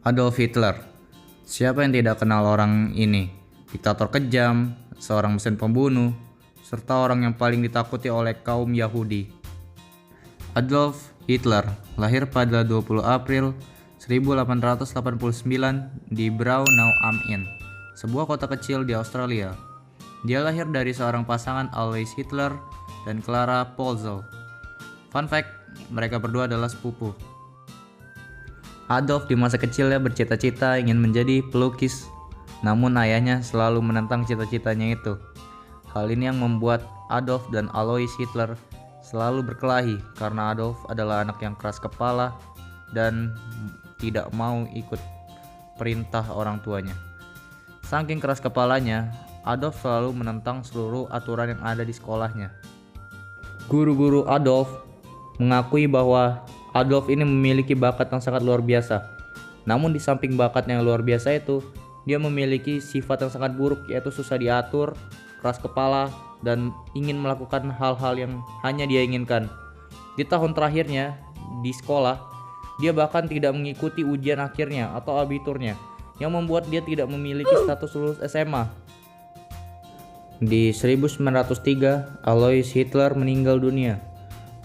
Adolf Hitler. Siapa yang tidak kenal orang ini? Diktator kejam, seorang mesin pembunuh, serta orang yang paling ditakuti oleh kaum Yahudi. Adolf Hitler lahir pada 20 April 1889 di Braunau am Inn, sebuah kota kecil di Australia. Dia lahir dari seorang pasangan Alois Hitler dan Clara Polzel. Fun fact, mereka berdua adalah sepupu. Adolf di masa kecilnya bercita-cita ingin menjadi pelukis, namun ayahnya selalu menentang cita-citanya itu. Hal ini yang membuat Adolf dan Alois Hitler selalu berkelahi karena Adolf adalah anak yang keras kepala dan tidak mau ikut perintah orang tuanya. Saking keras kepalanya, Adolf selalu menentang seluruh aturan yang ada di sekolahnya. Guru-guru Adolf mengakui bahwa Adolf ini memiliki bakat yang sangat luar biasa. Namun di samping bakatnya yang luar biasa itu, dia memiliki sifat yang sangat buruk, yaitu susah diatur, keras kepala, dan ingin melakukan hal-hal yang hanya dia inginkan. Di tahun terakhirnya di sekolah, dia bahkan tidak mengikuti ujian akhirnya atau abiturnya, yang membuat dia tidak memiliki status lulus SMA. Di 1903, Alois Hitler meninggal dunia.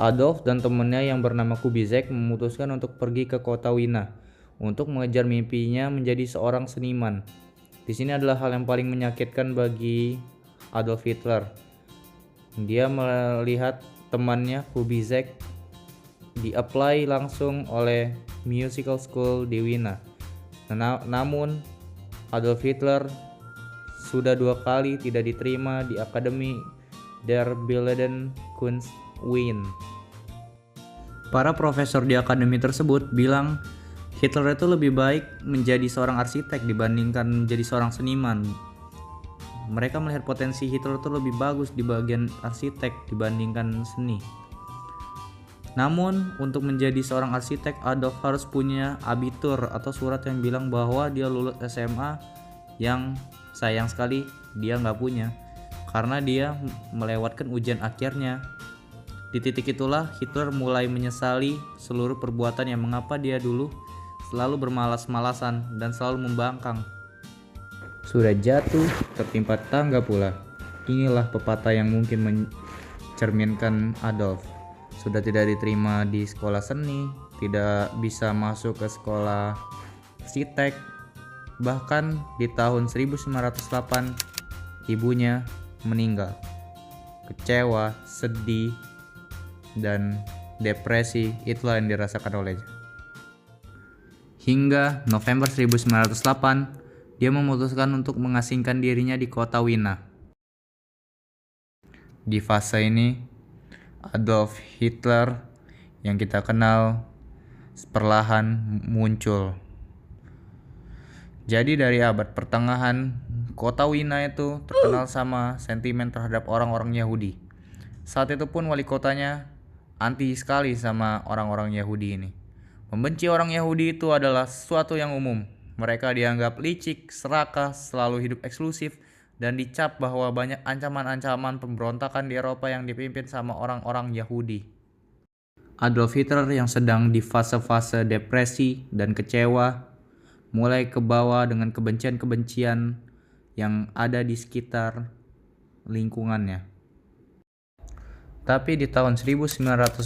Adolf dan temannya yang bernama Kubizek memutuskan untuk pergi ke kota Wina untuk mengejar mimpinya menjadi seorang seniman. Di sini adalah hal yang paling menyakitkan bagi Adolf Hitler. Dia melihat temannya Kubizek di-apply langsung oleh musical school di Wina. Namun Adolf Hitler sudah 2 kali tidak diterima di Akademi der Bildenden Kunst Wien. Para profesor di akademi tersebut bilang Hitler itu lebih baik menjadi seorang arsitek dibandingkan menjadi seorang seniman. Mereka melihat potensi Hitler itu lebih bagus di bagian arsitek dibandingkan seni. Namun untuk menjadi seorang arsitek, Adolf harus punya abitur atau surat yang bilang bahwa dia lulus SMA, yang sayang sekali dia nggak punya karena dia melewatkan ujian akhirnya. Di titik itulah Hitler mulai menyesali seluruh perbuatan yang mengapa dia dulu selalu bermalas-malasan dan selalu membangkang. Sudah jatuh, tertimpa tangga pula. Inilah pepatah yang mungkin mencerminkan Adolf. Sudah tidak diterima di sekolah seni, tidak bisa masuk ke sekolah arsitek. Bahkan di tahun 1908 ibunya meninggal. Kecewa, sedih, dan depresi itulah yang dirasakan olehnya. Hingga November 1908, dia memutuskan untuk mengasingkan dirinya di kota Wina. Di fase ini, Adolf Hitler yang kita kenal perlahan muncul. Jadi dari abad pertengahan, kota Wina itu terkenal sama sentimen terhadap orang-orang Yahudi. Saat itu pun wali kotanya anti sekali sama orang-orang Yahudi ini. Membenci orang Yahudi itu adalah sesuatu yang umum. Mereka dianggap licik, serakah, selalu hidup eksklusif, dan dicap bahwa banyak ancaman-ancaman pemberontakan di Eropa yang dipimpin sama orang-orang Yahudi. Adolf Hitler yang sedang di fase-fase depresi dan kecewa, mulai ke bawah dengan kebencian-kebencian yang ada di sekitar lingkungannya. Tapi di tahun 1910,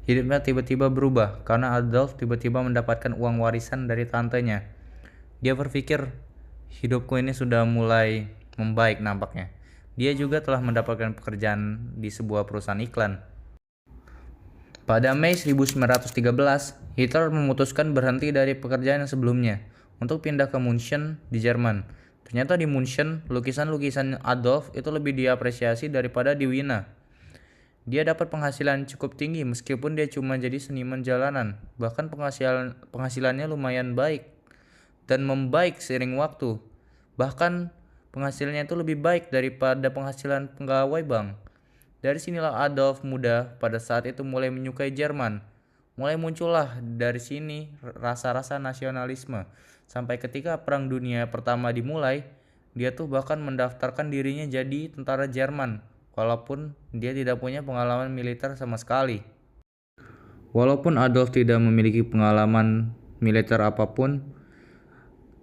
hidupnya tiba-tiba berubah karena Adolf tiba-tiba mendapatkan uang warisan dari tantenya. Dia berpikir, hidupku ini sudah mulai membaik nampaknya. Dia juga telah mendapatkan pekerjaan di sebuah perusahaan iklan. Pada Mei 1913, Hitler memutuskan berhenti dari pekerjaan yang sebelumnya untuk pindah ke München di Jerman. Ternyata di München, lukisan-lukisan Adolf itu lebih diapresiasi daripada di Wina. Dia dapat penghasilan cukup tinggi meskipun dia cuma jadi seniman jalanan. Bahkan penghasilannya lumayan baik dan membaik seiring waktu. Bahkan penghasilannya itu lebih baik daripada penghasilan pegawai bank. Dari sinilah Adolf muda pada saat itu mulai menyukai Jerman. Mulai muncullah dari sini rasa-rasa nasionalisme. Sampai ketika Perang Dunia Pertama dimulai, dia tuh bahkan mendaftarkan dirinya jadi tentara Jerman, walaupun dia tidak punya pengalaman militer sama sekali. Walaupun Adolf tidak memiliki pengalaman militer apapun.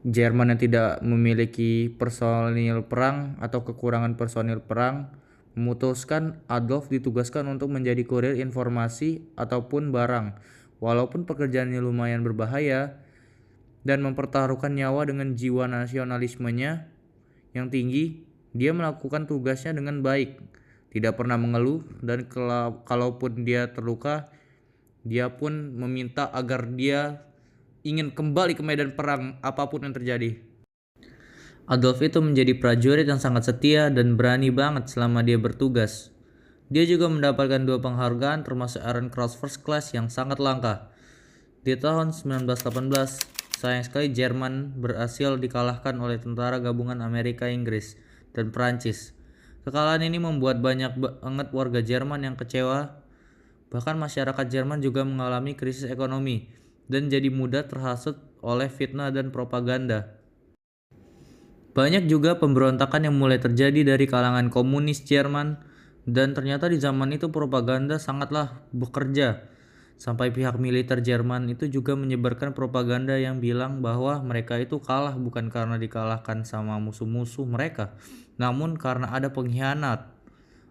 Jerman yang tidak memiliki personil perang atau kekurangan personil perang memutuskan Adolf ditugaskan untuk menjadi kurir informasi ataupun barang. Walaupun pekerjaannya lumayan berbahaya dan mempertaruhkan nyawa dengan jiwa nasionalismenya yang tinggi, dia melakukan tugasnya dengan baik, tidak pernah mengeluh, dan kalaupun dia terluka, dia pun meminta agar dia ingin kembali ke medan perang apapun yang terjadi. Adolf itu menjadi prajurit yang sangat setia dan berani banget selama dia bertugas. Dia juga mendapatkan 2 penghargaan termasuk Iron Cross First Class yang sangat langka. Di tahun 1918, sayang sekali Jerman berhasil dikalahkan oleh tentara gabungan Amerika, Inggris, dan Prancis. Kekalahan ini membuat banyak banget warga Jerman yang kecewa. Bahkan masyarakat Jerman juga mengalami krisis ekonomi dan jadi mudah terhasut oleh fitnah dan propaganda. Banyak juga pemberontakan yang mulai terjadi dari kalangan komunis Jerman, dan ternyata di zaman itu propaganda sangatlah bekerja. Sampai pihak militer Jerman itu juga menyebarkan propaganda yang bilang bahwa mereka itu kalah bukan karena dikalahkan sama musuh-musuh mereka, namun karena ada pengkhianat.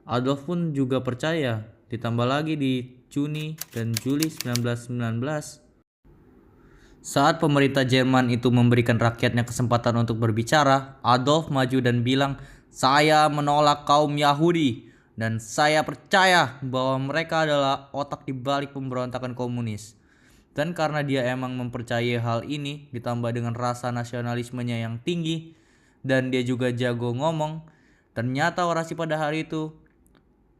Adolf pun juga percaya. Ditambah lagi di Juni dan Juli 1919, saat pemerintah Jerman itu memberikan rakyatnya kesempatan untuk berbicara, Adolf maju dan bilang, "Saya menolak kaum Yahudi dan saya percaya bahwa mereka adalah otak di balik pemberontakan komunis." Dan karena dia emang mempercayai hal ini, ditambah dengan rasa nasionalismenya yang tinggi, dan dia juga jago ngomong, ternyata orasi pada hari itu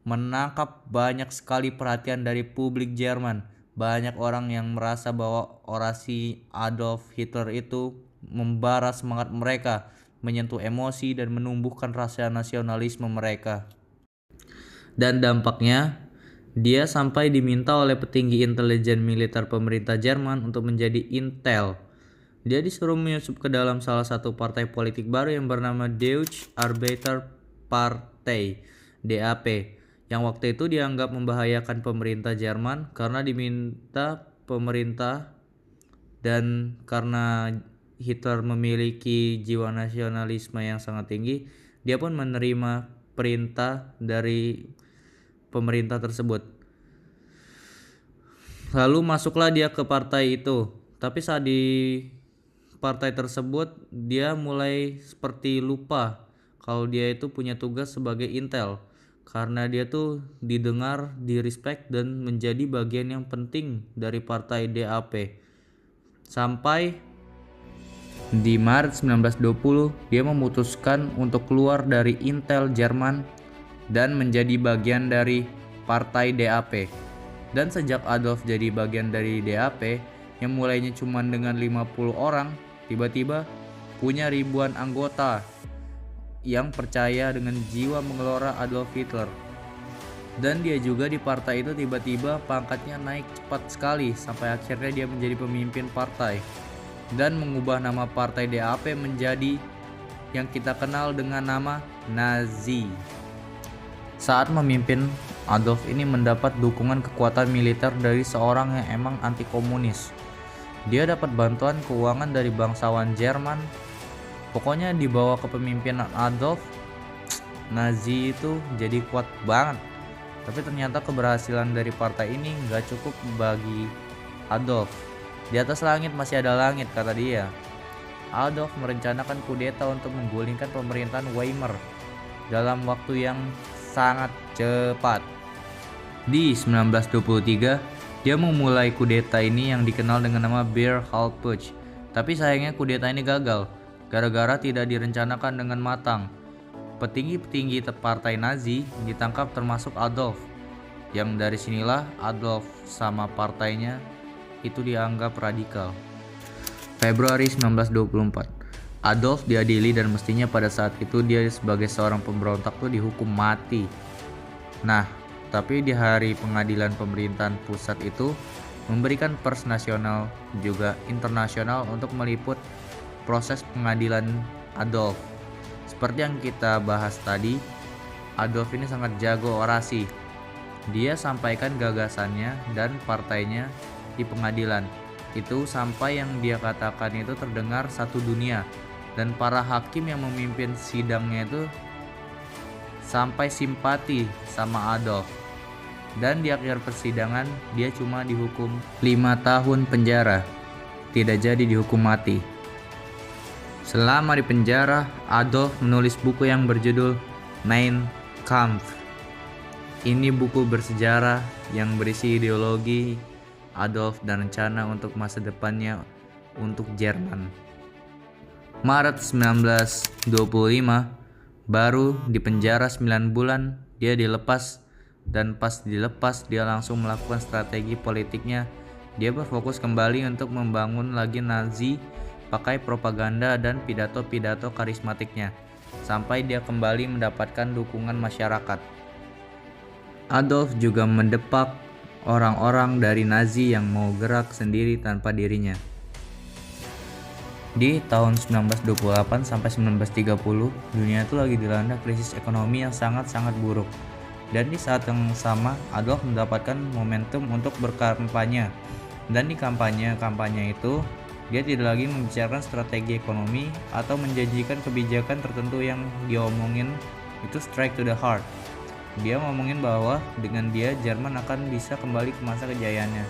menangkap banyak sekali perhatian dari publik Jerman. Banyak orang yang merasa bahwa orasi Adolf Hitler itu membara semangat mereka, menyentuh emosi dan menumbuhkan rasa nasionalisme mereka. Dan dampaknya, dia sampai diminta oleh petinggi intelijen militer pemerintah Jerman untuk menjadi intel. Dia disuruh menyusup ke dalam salah satu partai politik baru yang bernama Deutsche Arbeiterpartei (DAP), yang waktu itu dianggap membahayakan pemerintah Jerman karena diminta pemerintah, dan karena Hitler memiliki jiwa nasionalisme yang sangat tinggi, dia pun menerima perintah dari pemerintah tersebut. Lalu masuklah dia ke partai itu. Tapi saat di partai tersebut, dia mulai seperti lupa kalau dia itu punya tugas sebagai intel. Karena dia tuh didengar, di-respect, dan menjadi bagian yang penting dari partai DAP. Sampai di Maret 1920, dia memutuskan untuk keluar dari Intel Jerman dan menjadi bagian dari partai DAP. Dan sejak Adolf jadi bagian dari DAP, yang mulainya cuma dengan 50 orang, tiba-tiba punya ribuan anggota yang percaya dengan jiwa mengelora Adolf Hitler. Dan dia juga di partai itu tiba-tiba pangkatnya naik cepat sekali sampai akhirnya dia menjadi pemimpin partai dan mengubah nama partai DAP menjadi yang kita kenal dengan nama Nazi. Saat memimpin, Adolf ini mendapat dukungan kekuatan militer dari seorang yang emang anti komunis. Dia dapat bantuan keuangan dari bangsawan Jerman. Pokoknya di bawah kepemimpinan Adolf, Nazi itu jadi kuat banget. Tapi ternyata keberhasilan dari partai ini gak cukup bagi Adolf. Di atas langit masih ada langit, kata dia. Adolf merencanakan kudeta untuk menggulingkan pemerintahan Weimar dalam waktu yang sangat cepat. Di 1923, dia memulai kudeta ini yang dikenal dengan nama Beer-Hall-Putsch. Tapi sayangnya kudeta ini gagal gara-gara tidak direncanakan dengan matang. Petinggi-petinggi partai Nazi ditangkap termasuk Adolf. Yang dari sinilah Adolf sama partainya itu dianggap radikal. Februari 1924, Adolf diadili dan mestinya pada saat itu dia sebagai seorang pemberontak tuh dihukum mati. Nah, tapi di hari pengadilan pemerintahan pusat itu memberikan pers nasional juga internasional untuk meliput proses pengadilan Adolf. Seperti yang kita bahas tadi, Adolf ini sangat jago orasi. Dia sampaikan gagasannya dan partainya di pengadilan. itu sampai yang dia katakan itu terdengar satu dunia, dan para hakim yang memimpin sidangnya itu sampai simpati sama Adolf. Dan di akhir persidangan dia cuma dihukum 5 tahun penjara, tidak jadi dihukum mati. Selama di penjara, Adolf menulis buku yang berjudul Mein Kampf. Ini buku bersejarah yang berisi ideologi Adolf dan rencana untuk masa depannya untuk Jerman. Maret 1925, baru di penjara 9 bulan, dia dilepas, dan pas dilepas dia langsung melakukan strategi politiknya. Dia berfokus kembali untuk membangun lagi Nazi pakai propaganda dan pidato-pidato karismatiknya, sampai dia kembali mendapatkan dukungan masyarakat. Adolf juga mendepak orang-orang dari Nazi yang mau gerak sendiri tanpa dirinya. Di tahun 1928 sampai 1930, dunia itu lagi dilanda krisis ekonomi yang sangat-sangat buruk. Dan di saat yang sama, Adolf mendapatkan momentum untuk berkampanye. Dan di kampanye itu, dia tidak lagi membicarakan strategi ekonomi atau menjanjikan kebijakan tertentu yang diomongin itu straight to the heart. Dia ngomongin bahwa dengan dia Jerman akan bisa kembali ke masa kejayaannya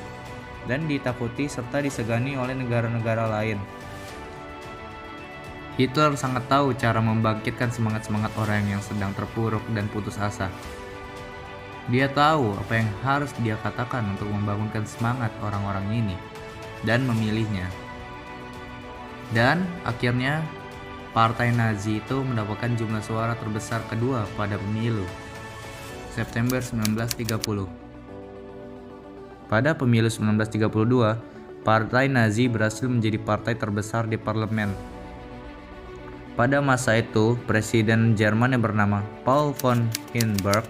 dan ditakuti serta disegani oleh negara-negara lain. Hitler sangat tahu cara membangkitkan semangat-semangat orang yang sedang terpuruk dan putus asa. Dia tahu apa yang harus dia katakan untuk membangunkan semangat orang-orang ini dan memilihnya. Dan akhirnya partai Nazi itu mendapatkan jumlah suara terbesar kedua pada pemilu September 1930. Pada pemilu 1932, partai Nazi berhasil menjadi partai terbesar di parlemen. Pada masa itu, Presiden Jerman yang bernama Paul von Hindenburg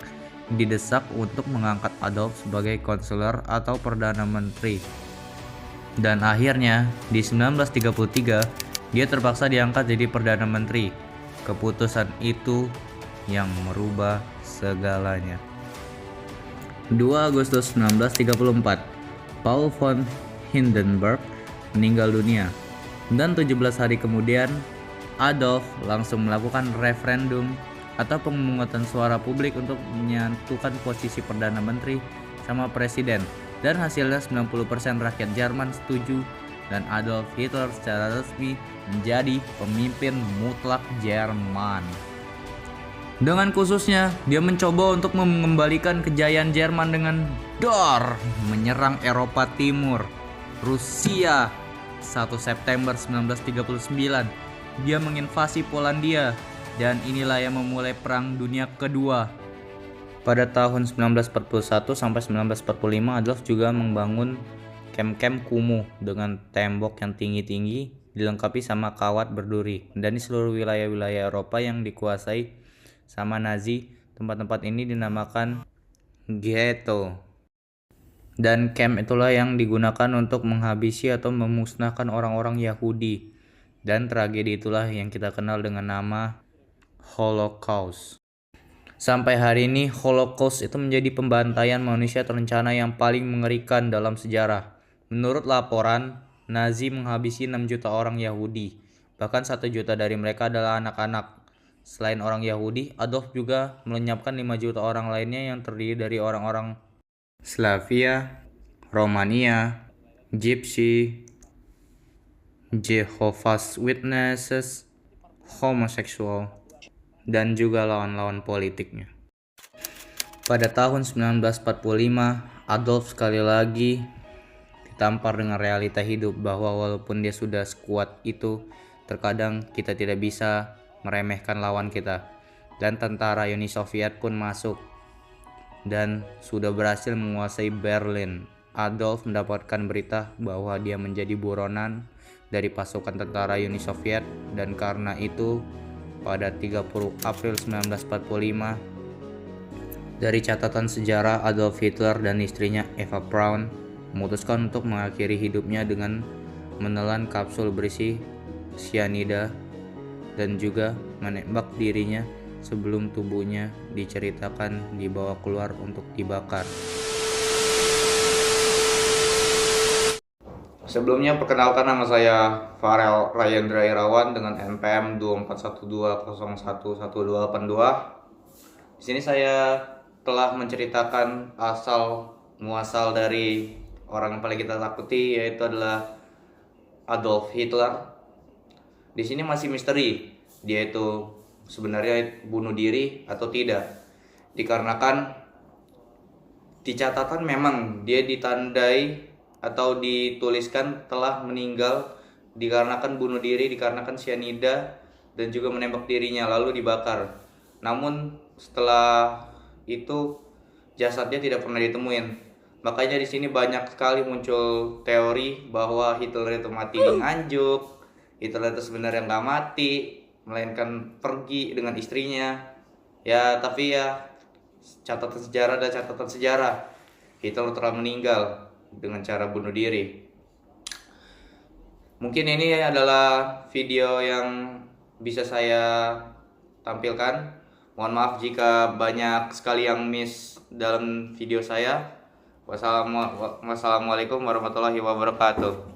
didesak untuk mengangkat Adolf sebagai konselor atau perdana menteri. Dan akhirnya di 1933 dia terpaksa diangkat jadi perdana menteri. Keputusan itu yang merubah segalanya. 2 Agustus 1934, Paul von Hindenburg meninggal dunia. Dan 17 hari kemudian Adolf langsung melakukan referendum atau pemungutan suara publik untuk menyatukan posisi Perdana Menteri sama Presiden, dan hasilnya 90% rakyat Jerman setuju dan Adolf Hitler secara resmi menjadi pemimpin mutlak Jerman. Dengan khususnya, dia mencoba untuk mengembalikan kejayaan Jerman dengan dor menyerang Eropa Timur, Rusia. 1 September 1939, dia menginvasi Polandia. Dan inilah yang memulai Perang Dunia Kedua. Pada tahun 1941 sampai 1945, Adolf juga membangun kem-kem kumuh dengan tembok yang tinggi-tinggi dilengkapi sama kawat berduri. Dan di seluruh wilayah-wilayah Eropa yang dikuasai sama Nazi, tempat-tempat ini dinamakan ghetto. Dan kem itulah yang digunakan untuk menghabisi atau memusnahkan orang-orang Yahudi. Dan tragedi itulah yang kita kenal dengan nama Holocaust. Sampai hari ini, Holocaust itu menjadi pembantaian manusia terencana yang paling mengerikan dalam sejarah. Menurut laporan, Nazi menghabisi 6 juta orang Yahudi. Bahkan 1 juta dari mereka adalah anak-anak. Selain orang Yahudi, Adolf juga melenyapkan 5 juta orang lainnya yang terdiri dari orang-orang Slavia, Romania, Gypsy, Jehovah's Witnesses, homoseksual, dan juga lawan-lawan politiknya. Pada tahun 1945, Adolf sekali lagi ditampar dengan realita hidup bahwa walaupun dia sudah sekuat itu, terkadang kita tidak bisa meremehkan lawan kita. Dan tentara Uni Soviet pun masuk dan sudah berhasil menguasai Berlin. Adolf mendapatkan berita bahwa dia menjadi buronan dari pasukan tentara Uni Soviet, dan karena itu pada 30 April 1945, dari catatan sejarah, Adolf Hitler dan istrinya Eva Braun memutuskan untuk mengakhiri hidupnya dengan menelan kapsul berisi cyanida dan juga menembak dirinya sebelum tubuhnya diceritakan dibawa keluar untuk dibakar. Sebelumnya perkenalkan, nama saya Farel Rayandra Irawan dengan NPM 2412011282. Di sini saya telah menceritakan asal muasal dari orang yang paling kita takuti, yaitu adalah Adolf Hitler. Di sini masih misteri, dia itu sebenarnya bunuh diri atau tidak. Dikarenakan di catatan memang dia ditandai atau dituliskan telah meninggal dikarenakan bunuh diri, dikarenakan cyanida dan juga menembak dirinya lalu dibakar. Namun setelah itu jasadnya tidak pernah ditemuin. Makanya di sini banyak sekali muncul teori bahwa Hitler itu mati di nganjuk, Hitler itu sebenarnya nggak mati, melainkan pergi dengan istrinya. Ya, tapi ya catatan sejarah dan catatan sejarah, Hitler telah meninggal dengan cara bunuh diri. Mungkin ini adalah video yang bisa saya tampilkan. Mohon maaf jika banyak sekali yang miss dalam video saya. Wassalamualaikum warahmatullahi wabarakatuh.